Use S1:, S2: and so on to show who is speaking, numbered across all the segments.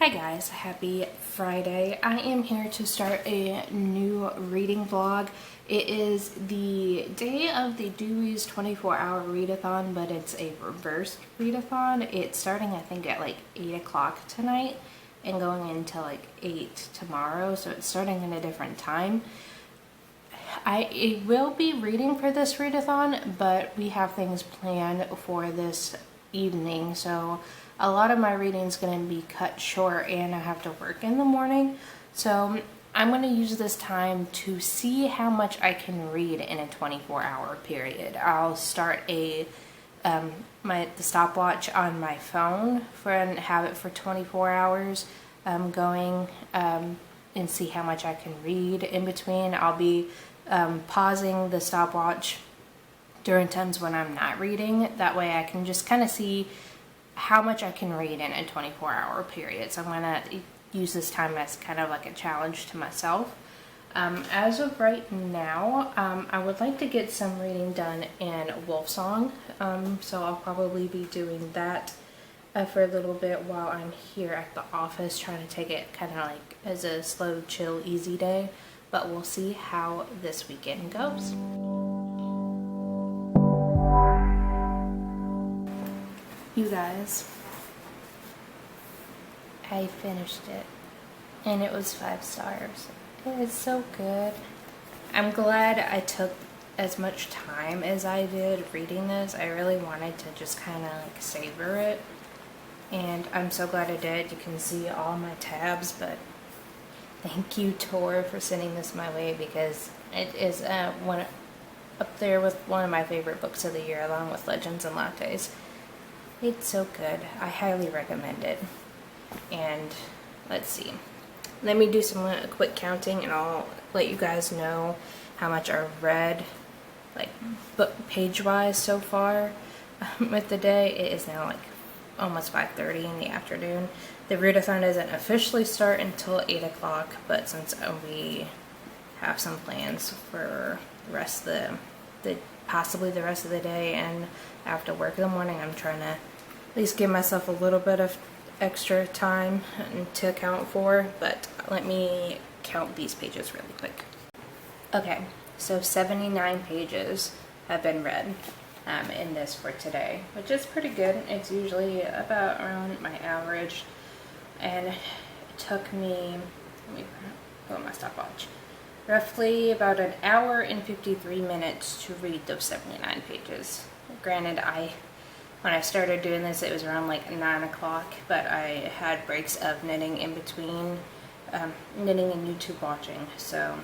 S1: Hi guys, happy Friday. I am here to start a new reading vlog. It is the day of the Dewey's 24-hour readathon, but it's a reversed readathon. It's starting I think at like 8 o'clock tonight and going until like 8 tomorrow, so it's starting in a different time. I will be reading for this readathon, but we have things planned for this evening, so a lot of my reading is going to be cut short and I have to work in the morning. So I'm going to use this time to see how much I can read in a 24-hour period. I'll start the stopwatch on my phone and have it for 24 hours going and see how much I can read in between. I'll be pausing the stopwatch during times when I'm not reading. That way I can just kind of see how much I can read in a 24-hour period. So I'm going to use this time as kind of like a challenge to myself. As of right now, I would like to get some reading done in Wolfsong, so I'll probably be doing that for a little bit while I'm here at the office, trying to take it kind of like as a slow, chill, easy day, but we'll see how this weekend goes. You guys, I finished it and it was 5 stars. It is so good. I'm glad I took as much time as I did reading this. I really wanted to just kind of like savor it, and I'm so glad I did. You can see all my tabs, but thank you, Tor, for sending this my way, because it is one up there with one of my favorite books of the year, along with Legends and Lattes. It's so good. I highly recommend it. And let's see. Let me do some quick counting and I'll let you guys know how much I've read, like book page-wise so far with the day. It is now like almost 5:30 in the afternoon. The readathon doesn't officially start until 8 o'clock, but since we have some plans for the rest of possibly the rest of the day, and after work in the morning, I'm trying to at least give myself a little bit of extra time to account for. But let me count these pages really quick. Okay, so 79 pages have been read in this for today, which is pretty good. It's usually about around my average, and it took me, let me put on my stopwatch, roughly about an hour and 53 minutes to read those 79 pages. Granted, when I started doing this, it was around like 9 o'clock, but I had breaks of knitting in between, knitting and YouTube watching. So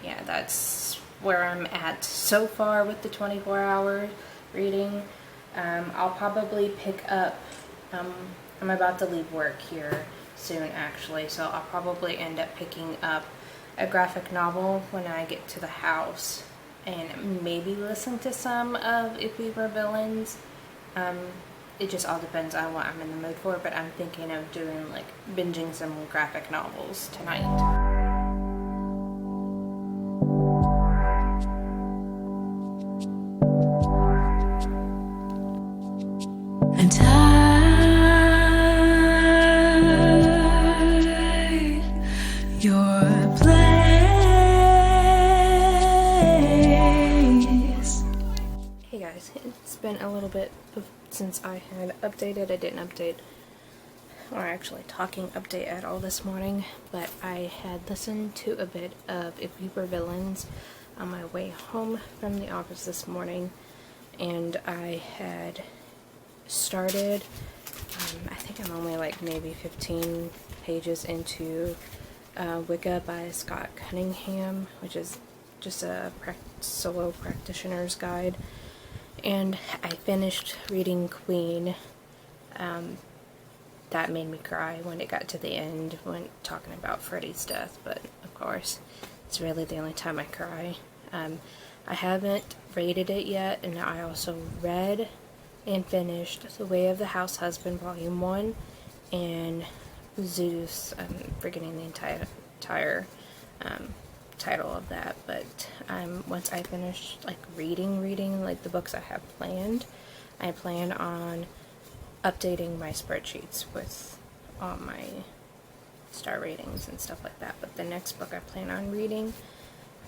S1: yeah, that's where I'm at so far with the 24-hour reading. I'll probably pick up, I'm about to leave work here soon actually, so I'll probably end up picking up a graphic novel when I get to the house, and maybe listen to some of If We Were Villains. It just all depends on what I'm in the mood for, but I'm thinking of doing like binging some graphic novels tonight.
S2: And your place.
S1: Hey guys, it's been a little bit since I had updated. I didn't update, or actually talking update at all this morning, but I had listened to a bit of If We Were Villains on my way home from the office this morning, and I had started, I think I'm only like maybe 15 pages into Wicca by Scott Cunningham, which is just a solo practitioner's guide. And I finished reading Queen. That made me cry when it got to the end, when talking about Freddie's death, but of course it's really the only time I cry. I haven't rated it yet, and I also read and finished The Way of the House Husband Volume 1 and Zeus. I'm forgetting the entire title of that, but once I finish like reading like the books I have planned, I plan on updating my spreadsheets with all my star ratings and stuff like that. But the next book I plan on reading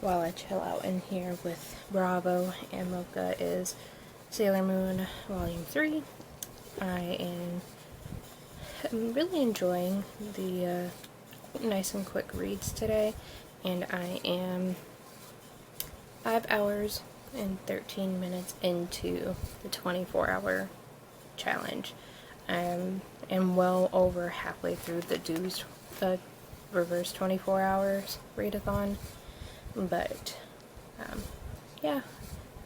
S1: while I chill out in here with Bravo and Mocha is Sailor Moon Volume 3. I'm really enjoying the nice and quick reads today, and I am 5 hours and 13 minutes into the 24-hour challenge. I am well over halfway through the Dues reverse 24 hours readathon, but yeah,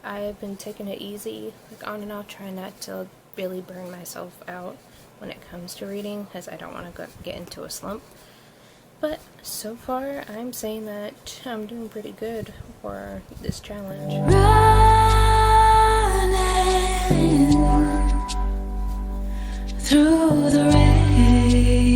S1: I've been taking it easy, like on and off, trying not to really burn myself out when it comes to reading, because I don't want to get into a slump. But so far, I'm saying that I'm doing pretty good for this challenge.
S2: Running through the race,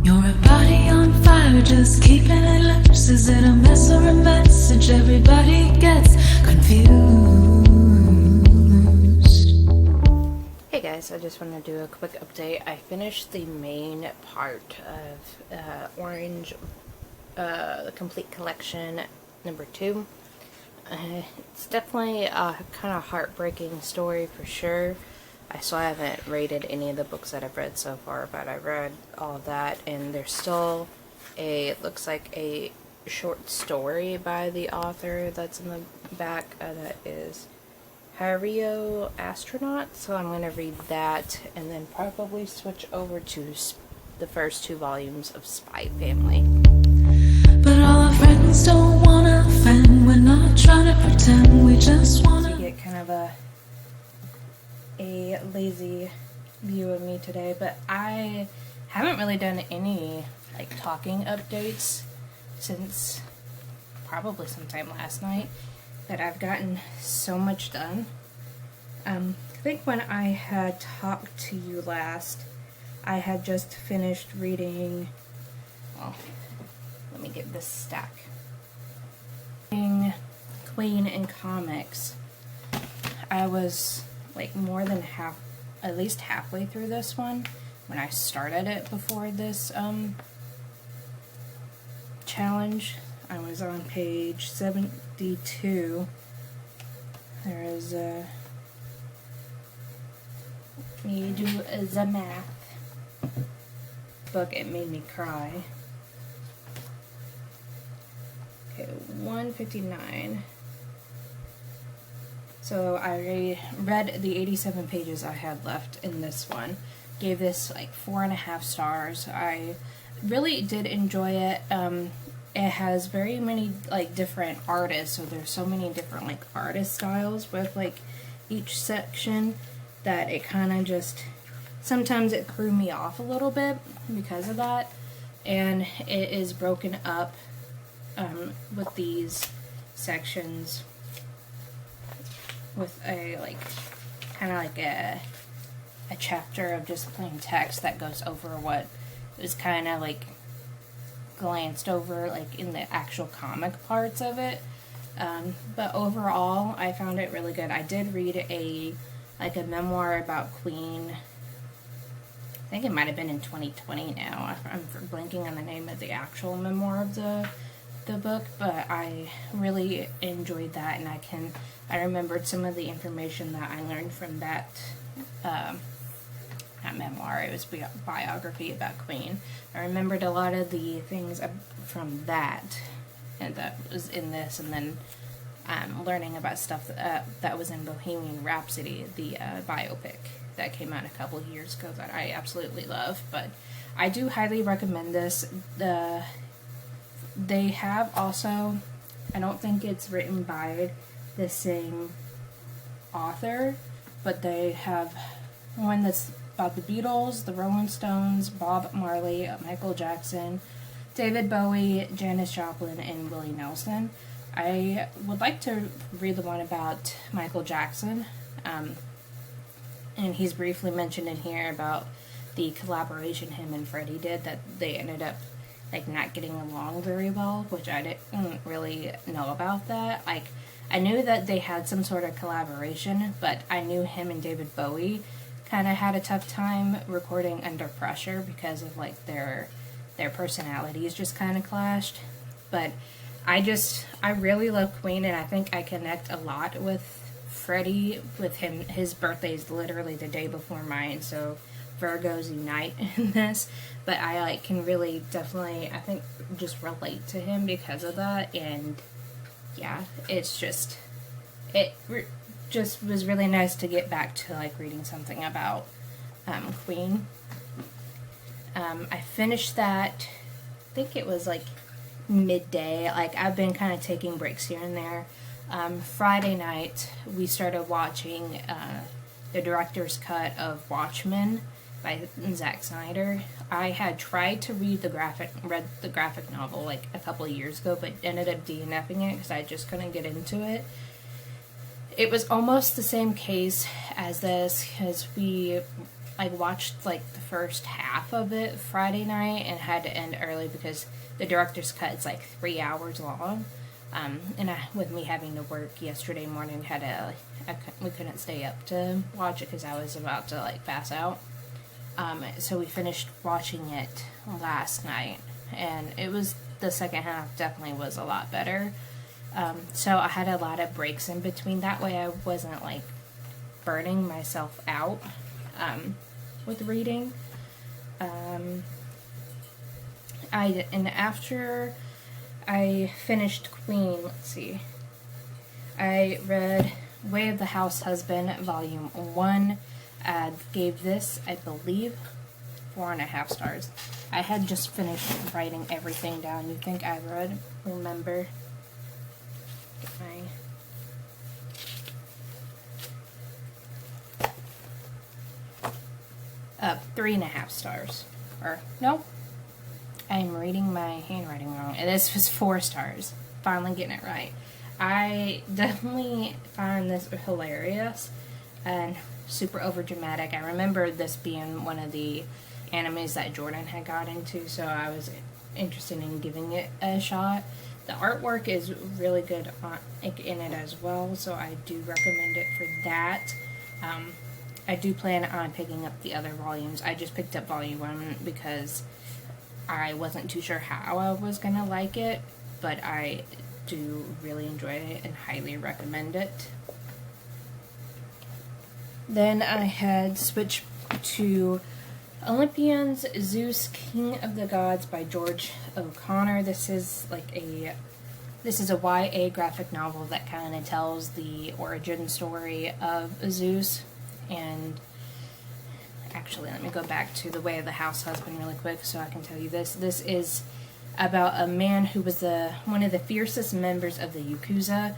S2: you're a body on fire, just keeping it loose. Is it a mess or a message? Everybody gets confused.
S1: Hey guys, I just want to do a quick update. I finished the main part of Orange, the Complete Collection number 2. It's definitely a kind of heartbreaking story for sure. I still haven't rated any of the books that I've read so far, but I read all of that, and there's still it looks like a short story by the author that's in the back that is Hario Astronaut, so I'm going to read that and then probably switch over to the first 2 volumes of Spy Family.
S2: But all our friends don't wanna offend. We're not trying to pretend, we just wanna.
S1: You get kind of a lazy view of me today, but I haven't really done any like talking updates since probably sometime last night, but I've gotten so much done. I think when I had talked to you last, I had just finished reading, well, let me get this stack. Queen in comics. I was like more than at least halfway through this one when I started it before this challenge. I was on page 72. There is let me do the math. Book, it made me cry. Okay, 159. So I read the 87 pages I had left in this one. Gave this like 4.5 stars. I really did enjoy it. It has very many like different artists, so there's so many different like artist styles with like each section that it kind of just, sometimes it threw me off a little bit because of that. And it is broken up with these sections with a like kind of like a chapter of just plain text that goes over what is kind of like glanced over like in the actual comic parts of it. But overall, I found it really good. I did read a memoir about Queen. I think it might have been in 2020 now. I'm blanking on the name of the actual memoir of the book, but I really enjoyed that, and I remembered some of the information that I learned from that memoir. It was a biography about Queen. I remembered a lot of the things from that, and that was in this, and then learning about stuff that was in Bohemian Rhapsody, the biopic that came out a couple of years ago that I absolutely love. But I do highly recommend this. They have also, I don't think it's written by the same author, but they have one that's about the Beatles, the Rolling Stones, Bob Marley, Michael Jackson, David Bowie, Janis Joplin, and Willie Nelson. I would like to read the one about Michael Jackson, and he's briefly mentioned in here about the collaboration him and Freddie did, that they ended up like not getting along very well, which I didn't really know about that. Like, I knew that they had some sort of collaboration, but I knew him and David Bowie kind of had a tough time recording under pressure because of like their personalities just kind of clashed. But I really love Queen, and I think I connect a lot with Freddie, with him. His birthday's literally the day before mine, so Virgos unite in this. But I like can really definitely, I think, just relate to him because of that. And yeah, it's just, just was really nice to get back to like reading something about Queen. I finished that, I think it was like midday. Like, I've been kind of taking breaks here and there. Friday night we started watching the director's cut of Watchmen by Zack Snyder. I had tried to read the graphic novel like a couple of years ago, but ended up DNFing it because I just couldn't get into it. It was almost the same case as this, because we like watched like the first half of it Friday night and had to end early because the director's cut is like 3 hours long. And with me having to work yesterday morning, we couldn't stay up to watch it because I was about to like pass out. So we finished watching it last night, and the second half definitely was a lot better. So I had a lot of breaks in between. That way I wasn't like burning myself out with reading. After I finished Queen, let's see, I read Way of the House Husband, Volume 1. Gave this, I believe, 4.5 stars. I had just finished writing everything down. You think I remember? Get my 3.5 stars. Or no, I'm reading my handwriting wrong. And this was 4 stars. Finally getting it right. I definitely found this hilarious and super over dramatic. I remember this being one of the animes that Jordan had got into, so I was interested in giving it a shot. The artwork is really good in it as well, so I do recommend it for that. I do plan on picking up the other volumes. I just picked up volume 1 because I wasn't too sure how I was gonna like it, but I do really enjoy it and highly recommend it. Then I had switched to Olympians, Zeus, King of the Gods by George O'Connor. This is a YA graphic novel that kind of tells the origin story of Zeus. And actually, let me go back to The Way of the House Husband really quick so I can tell you this. This is about a man who was one of the fiercest members of the Yakuza.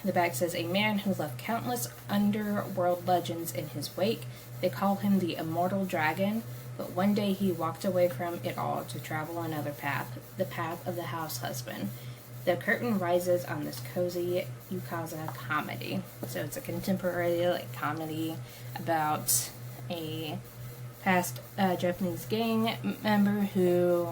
S1: The back says, a man who left countless underworld legends in his wake. They call him the Immortal Dragon, but one day he walked away from it all to travel another path, the path of the house husband. The curtain rises on this cozy Yakuza comedy. So it's a contemporary comedy about a past Japanese gang member who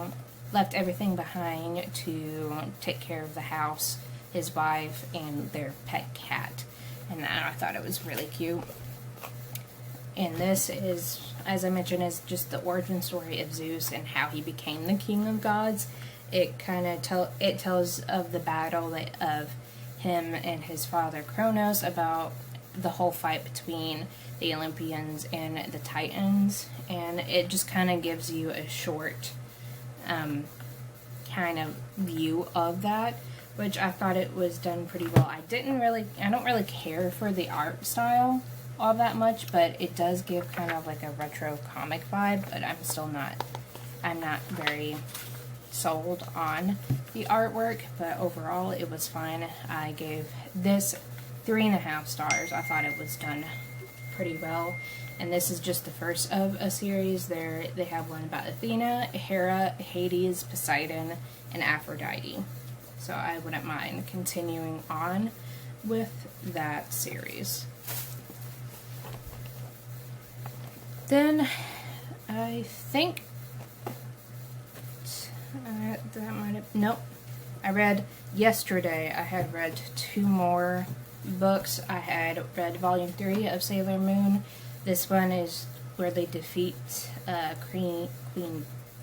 S1: left everything behind to take care of the house, his wife, and their pet cat. And I thought it was really cute. And this is, as I mentioned, is just the origin story of Zeus and how he became the king of gods. It kind of tells of the battle of him and his father Kronos, about the whole fight between the Olympians and the Titans, and it just kind of gives you a short kind of view of that, which I thought it was done pretty well. I don't really care for the art style all that much, but it does give kind of like a retro comic vibe, but I'm not very sold on the artwork, but overall it was fine. I gave this 3.5 stars. I thought it was done pretty well, and this is just the first of a series. They have one about Athena, Hera, Hades, Poseidon, and Aphrodite, so I wouldn't mind continuing on with that series. Then I think that might have, nope. I read yesterday, I had read 2 more books. I had read volume 3 of Sailor Moon. This one is where they defeat Queen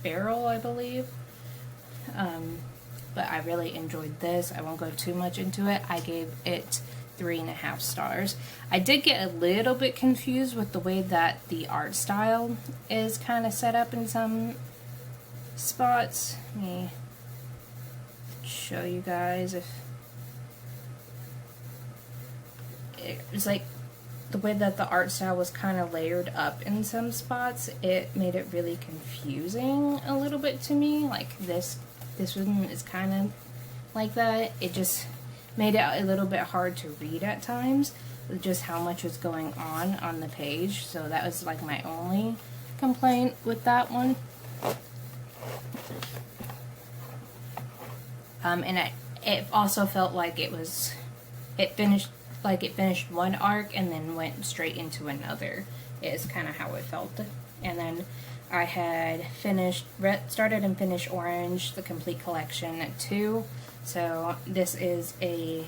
S1: Beryl, I believe. But I really enjoyed this. I won't go too much into it. I gave it 3.5 stars. I did get a little bit confused with the way that the art style is kind of set up in some spots. Let me show you guys. If it was like the way that the art style was kind of layered up in some spots, it made it really confusing a little bit to me. Like this one is kind of like that. It just made it a little bit hard to read at times with just how much was going on the page. So that was like my only complaint with that one. And it also felt like it finished one arc and then went straight into another, is kind of how it felt. And then I had started and finished Orange, the complete collection too. So this is a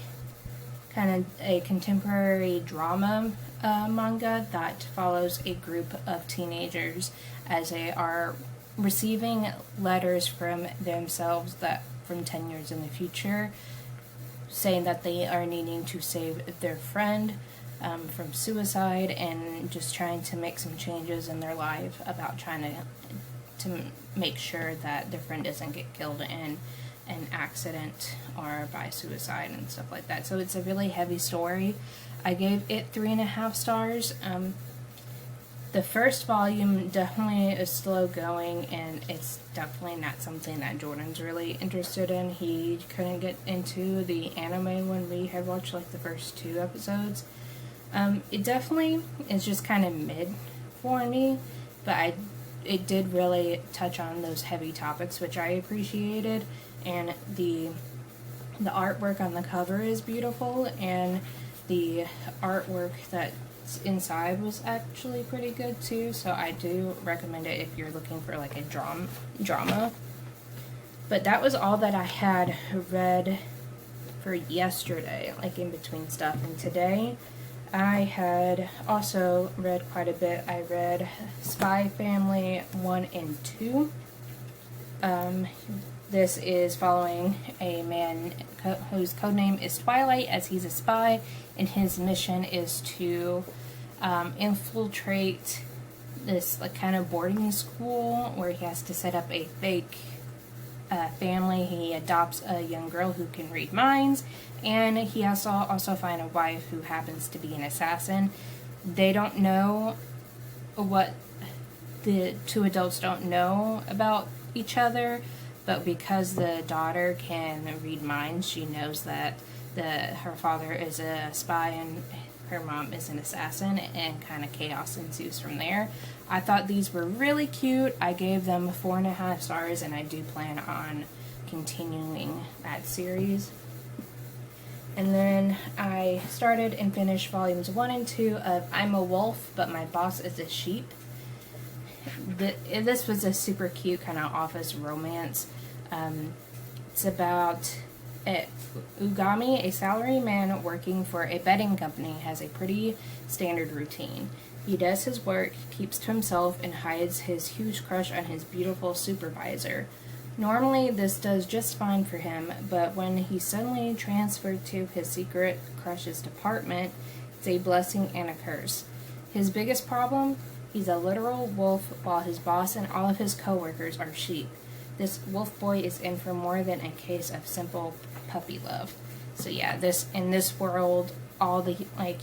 S1: kind of a contemporary drama manga that follows a group of teenagers as they are receiving letters from themselves that from 10 years in the future, saying that they are needing to save their friend from suicide, and just trying to make some changes in their life about trying to make sure that their friend doesn't get killed in an accident or by suicide and stuff like that. So it's a really heavy story. I gave it 3.5 stars. The first volume definitely is slow going, and it's definitely not something that Jordan's really interested in. He couldn't get into the anime when we had watched like the first 2 episodes. It definitely is just kind of mid for me, but it did really touch on those heavy topics, which I appreciated, and the artwork on the cover is beautiful, and the artwork that's inside was actually pretty good too, so I do recommend it if you're looking for like a drama. But that was all that I had read for yesterday, like in between stuff. And today I had also read quite a bit. I read Spy Family 1 and 2. This is following a man whose codename is Twilight, as he's a spy, and his mission is to infiltrate this like kind of boarding school where he has to set up a fake family. He adopts a young girl who can read minds, and he has to also find a wife who happens to be an assassin. They don't know what the 2 adults don't know about each other, but because the daughter can read minds, she knows that her father is a spy and her mom is an assassin, and kind of chaos ensues from there. I thought these were really cute. I gave them 4.5 stars, and I do plan on continuing that series. And then I started and finished volumes 1 and 2 of I'm a Wolf, But My Boss is a Sheep. This was a super cute kind of office romance. It's about Ugami, a salaryman working for a betting company, has a pretty standard routine. He does his work, keeps to himself, and hides his huge crush on his beautiful supervisor. Normally, this does just fine for him, but when he's suddenly transferred to his secret crush's department, it's a blessing and a curse. His biggest problem? He's a literal wolf, while his boss and all of his coworkers are sheep. This wolf boy is in for more than a case of simple puppy love. So yeah, in this world, all the like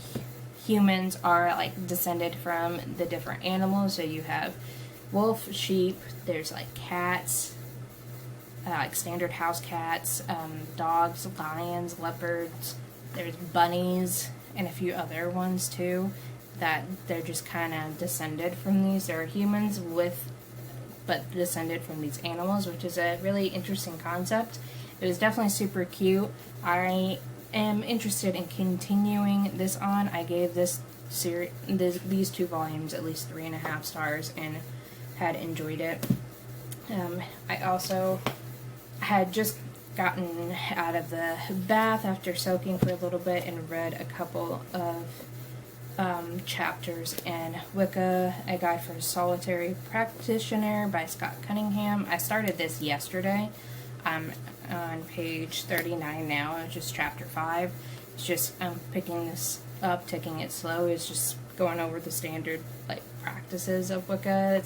S1: humans are like descended from the different animals. So you have wolf, sheep, there's like cats, like standard house cats, dogs, lions, leopards, there's bunnies, and a few other ones too, that they're just kind of descended from these. They're humans but descended from these animals, which is a really interesting concept. It was definitely super cute. I am interested in continuing this on. I gave these 2 volumes at least 3.5 stars and had enjoyed it. I also I had just gotten out of the bath after soaking for a little bit and read a couple of chapters in Wicca, A Guide for a Solitary Practitioner by Scott Cunningham. I started this yesterday. I'm on page 39 now. It's just chapter 5. It's just, I'm picking this up, taking it slow. It's just going over the standard, like, practices of Wicca.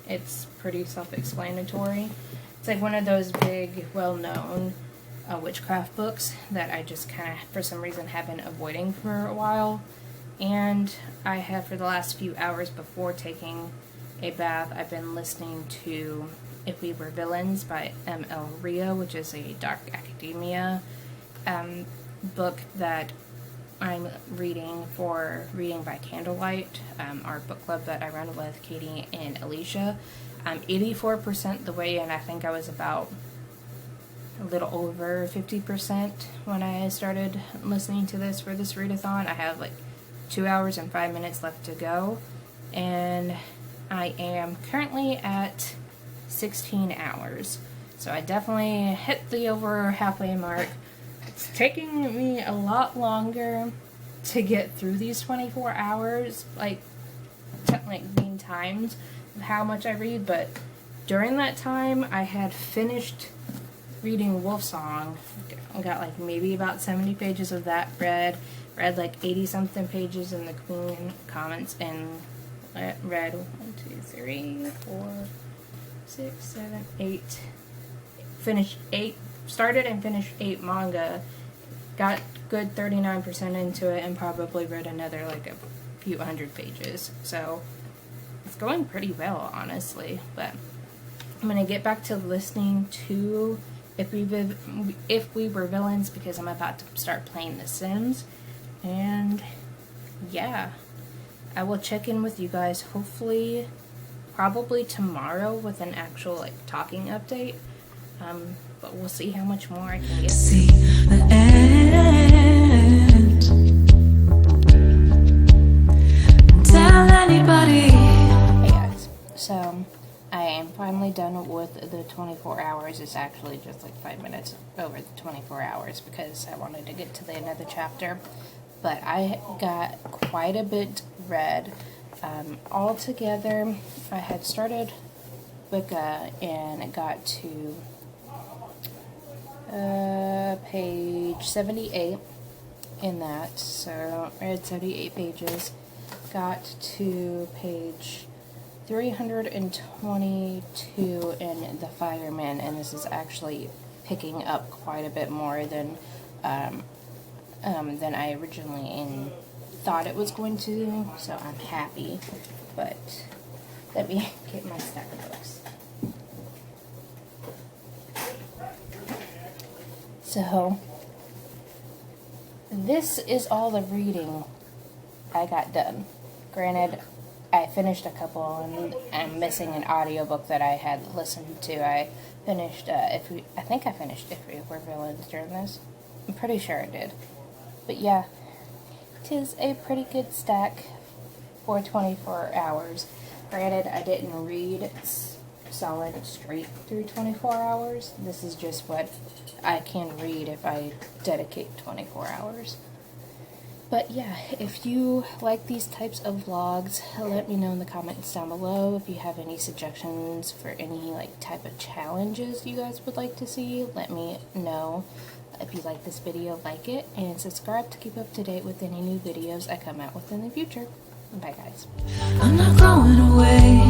S1: It's pretty self-explanatory. It's like one of those big, well-known witchcraft books that I just kind of, for some reason, have been avoiding for a while. And I have, for the last few hours before taking a bath, I've been listening to If We Were Villains by M.L. Ria, which is a dark academia book that I'm reading for Reading by Candlelight, our book club that I run with Katie and Alicia. I'm 84% the way in. I think I was about a little over 50% when I started listening to this for this readathon. I have like 2 hours and 5 minutes left to go, and I am currently at 16 hours. So I definitely hit the over halfway mark. It's taking me a lot longer to get through these 24 hours, like being timed how much I read, but during that time I had finished reading Wolfsong. I got like maybe about 70 pages of that read like 80 something pages in the Queen comments, and read 1, 2, 3, 4, 6, 7, 8, finished 8, started and finished 8 manga, got good 39% into it, and probably read another like a few hundred pages. So it's going pretty well, honestly. But I'm gonna get back to listening to If We Were Villains, because I'm about to start playing The Sims. And yeah, I will check in with you guys hopefully probably tomorrow with an actual like talking update. But we'll see how much more I can get.
S2: See the end. Tell anybody.
S1: Hey guys, so I am finally done with the 24 hours. It's actually just like 5 minutes over the 24 hours because I wanted to get to the end of the chapter. But I got quite a bit read. Altogether, I had started Wicca and it got to page 78 in that. So I read 78 pages. Got to page 322 in The Fireman, and this is actually picking up quite a bit more than I originally thought it was going to, so I'm happy. But let me get my stack of books. So this is all the reading I got done. Granted, I finished a couple, and I'm missing an audiobook that I had listened to. I finished, I think I finished If We Were Villains during this. I'm pretty sure I did. But yeah, 'tis a pretty good stack for 24 hours. Granted, I didn't read solid straight through 24 hours. This is just what I can read if I dedicate 24 hours. But yeah, if you like these types of vlogs, let me know in the comments down below. If you have any suggestions for any like type of challenges you guys would like to see, let me know. If you like this video, like it, and subscribe to keep up to date with any new videos I come out with in the future. Bye guys.
S2: I'm not going away.